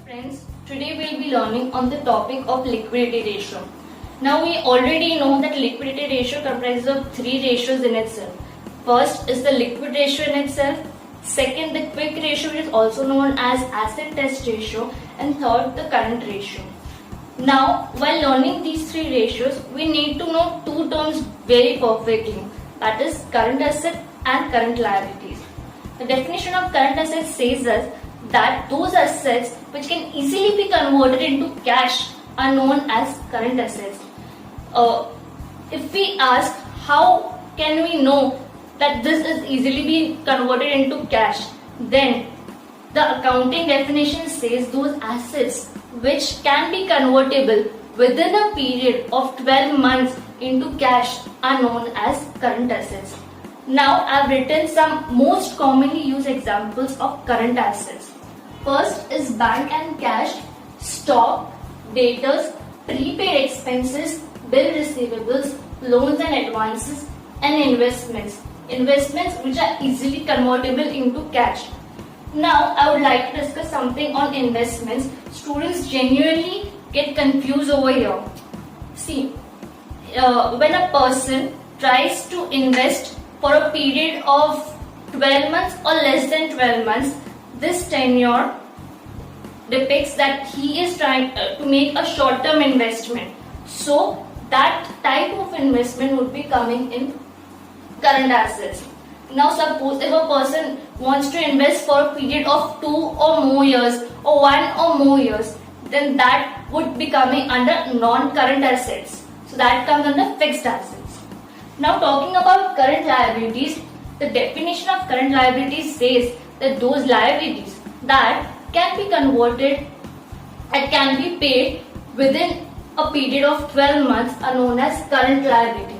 friends, today we'll be learning on the topic of liquidity ratio. Now we already know that liquidity ratio comprises of three ratios in itself. First is the liquid ratio in itself, second the quick ratio which is also known as acid test ratio, and third the current ratio. Now while learning these three ratios, we need to know two terms very perfectly, that is current asset and current liabilities. The definition of current assets says us that those assets which can easily be converted into cash are known as current assets. If we ask how can we know that this is easily being converted into cash, then the accounting definition says those assets which can be convertible within a period of 12 months into cash are known as current assets. Now I have written some most commonly used examples of current assets. First is bank and cash, stock, debtors, prepaid expenses, bill receivables, loans and advances, and investments. Investments which are easily convertible into cash. Now I would like to discuss something on investments. Students genuinely get confused over here. See, when a person tries to invest for a period of 12 months or less than 12 months, this tenure depicts that he is trying to make a short-term investment. So that type of investment would be coming in current assets. Now suppose if a person wants to invest for a period of 2 or more years or 1 or more years, then that would be coming under non-current assets. So that comes under fixed assets. Now talking about current liabilities, the definition of current liabilities says that those liabilities that can be converted and can be paid within a period of 12 months are known as current liability.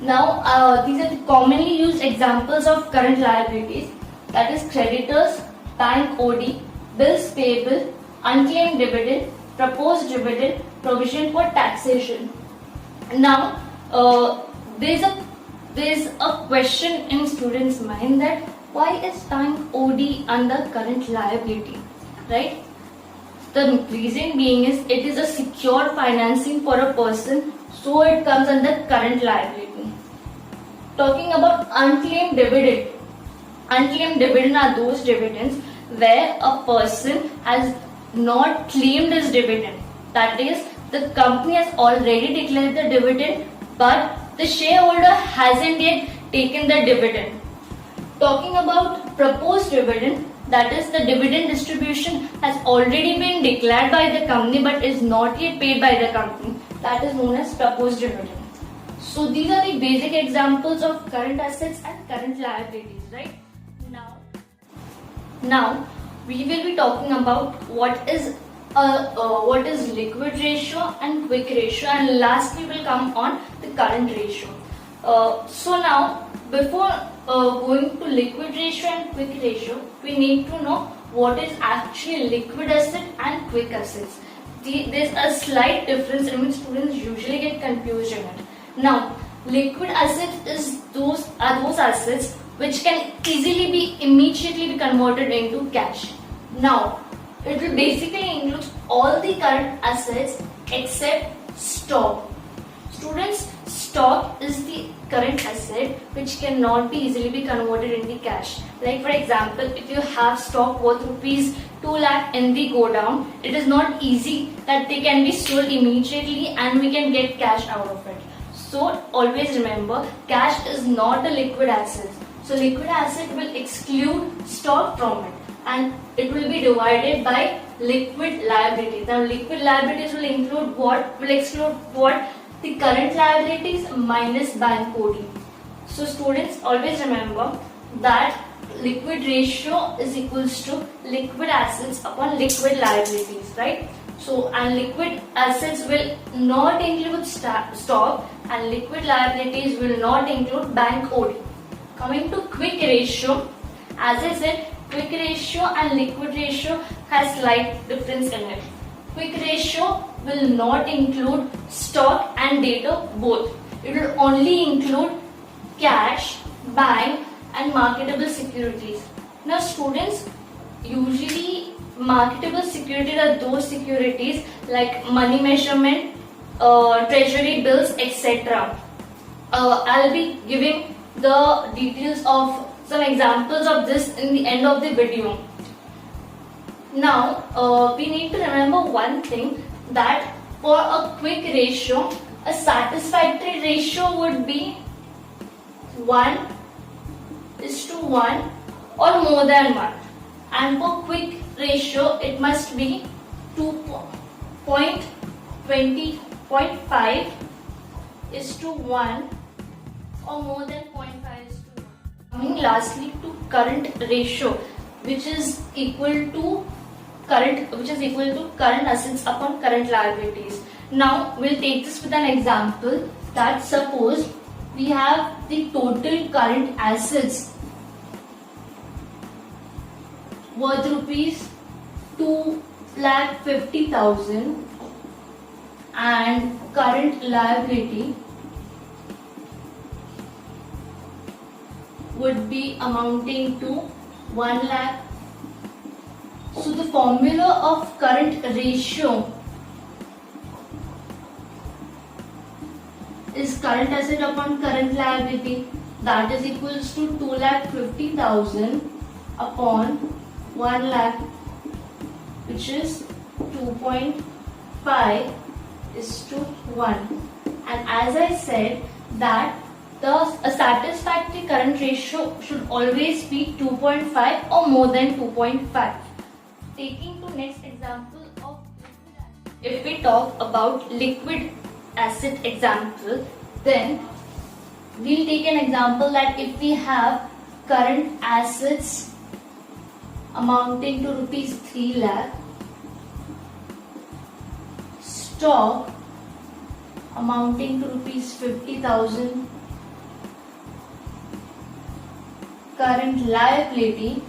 Now these are the commonly used examples of current liabilities, that is creditors, bank OD, bills payable, unclaimed dividend, proposed dividend, provision for taxation. Now there's a question in students' mind that why is bank OD under current liability, right? The reason being is it is a secure financing for a person, so it comes under current liability. Talking about unclaimed dividend. Unclaimed dividend are those dividends where a person has not claimed his dividend. That is, the company has already declared the dividend, but the shareholder hasn't yet taken the dividend. Talking about proposed dividend, that is, the dividend distribution has already been declared by the company but is not yet paid by the company. That is known as proposed dividend. So these are the basic examples of current assets and current liabilities, right? Now we will be talking about what is liquid ratio and quick ratio, and lastly we will come on the current ratio. So now before going to liquid ratio and quick ratio, we need to know what is actually liquid asset and quick assets. There's a slight difference in which students usually get confused in it. Now, liquid assets are those assets which can easily be immediately converted into cash. Now, it will basically include all the current assets except stock. Students, stock is the current asset which cannot be easily be converted into cash. Like for example, if you have stock worth rupees 2 lakh in the godown, it is not easy that they can be sold immediately and we can get cash out of it. So always remember, cash is not a liquid asset. So liquid asset will exclude stock from it, and it will be divided by liquid liabilities. Now liquid liabilities will include what? Will exclude what? The current liabilities minus bank OD. So students, always remember that liquid ratio is equals to liquid assets upon liquid liabilities, right? So, and liquid assets will not include stock and liquid liabilities will not include bank OD. Coming to quick ratio, as I said, quick ratio and liquid ratio has slight difference in it. Quick ratio will not include stock and debtor both. It will only include cash, bank and marketable securities. Now students, usually marketable securities are those securities like money measurement, treasury bills, etc. I'll be giving the details of some examples of this in the end of the video. Now, we need to remember one thing, that for a quick ratio, a satisfactory ratio would be 1:1 or more than 1. And for quick ratio, it must be 2.5:1 or more than 0.5:1. Coming lastly to current ratio, which is equal to current assets upon current liabilities. Now we'll take this with an example, that suppose we have the total current assets worth rupees 2,50,000 and current liability would be amounting to 1 lakh. So the formula of current ratio is current asset upon current liability, that is equals to 2,50,000 upon 1 lakh, which is 2.5:1. And as I said that a satisfactory current ratio should always be 2.5 or more than 2.5. Taking to next example of liquid asset. If we talk about liquid asset example, then we'll take an example that if we have current assets amounting to rupees 3 lakh, stock amounting to rupees 50,000, current liability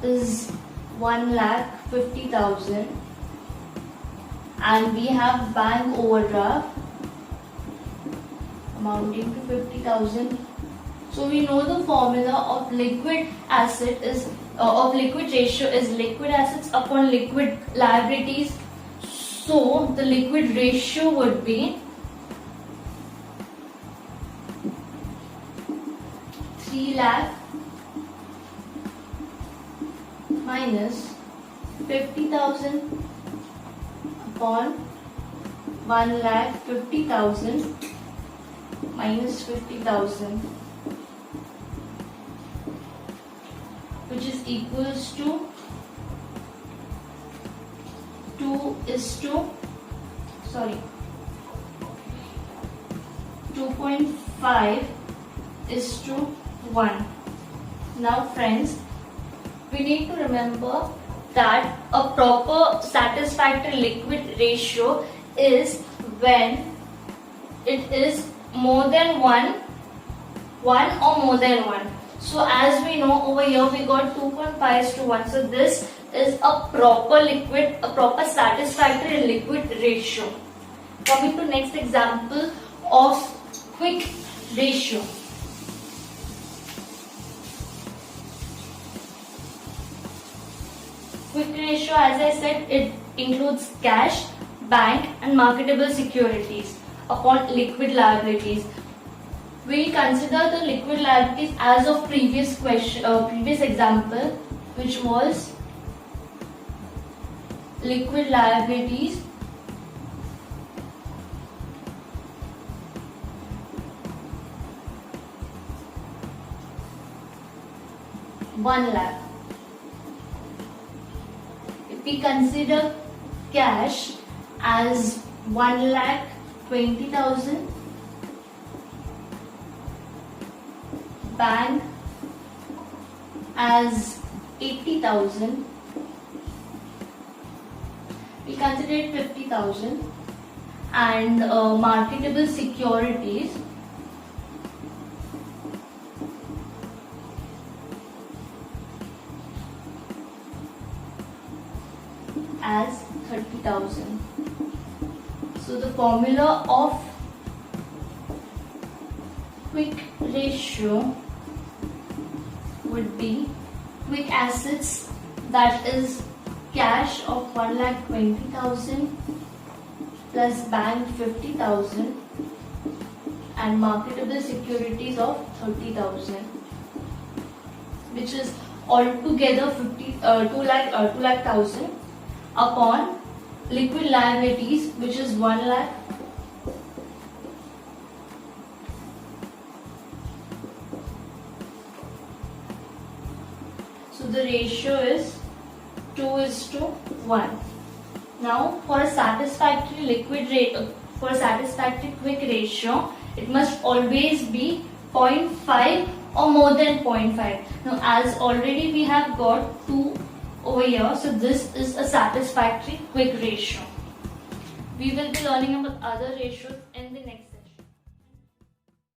is 1,50,000, and we have bank overdraft amounting to 50,000. So we know the formula of liquid asset is of liquid ratio is liquid assets upon liquid liabilities. So the liquid ratio would be 3 lakh minus 50,000 upon 1,50,000 minus 50,000, which is equals to 2.5:1. Now friends, we need to remember that a proper satisfactory liquid ratio is when it is more than 1 or more than 1. So as we know, over here we got 2.5:1. So this is a proper satisfactory liquid ratio. Coming to next example of quick ratio. Quick ratio, as I said, it includes cash, bank and marketable securities upon liquid liabilities. We consider the liquid liabilities as of previous example, which was liquid liabilities ₹1 lakh. If we consider cash as 1,20,000, bank as 80,000, we consider it 50,000, and marketable securities as 30,000. So the formula of quick ratio would be quick assets, that is cash of 1,20,000 plus bank 50,000 and marketable securities of 30,000, which is altogether 2,00,000 upon liquid liabilities, which is 1 lakh. So the ratio is 2:1. Now for a satisfactory quick ratio, it must always be 0.5 or more than 0.5. Now as already we have got 2 over here, so this is a satisfactory quick ratio. We will be learning about other ratios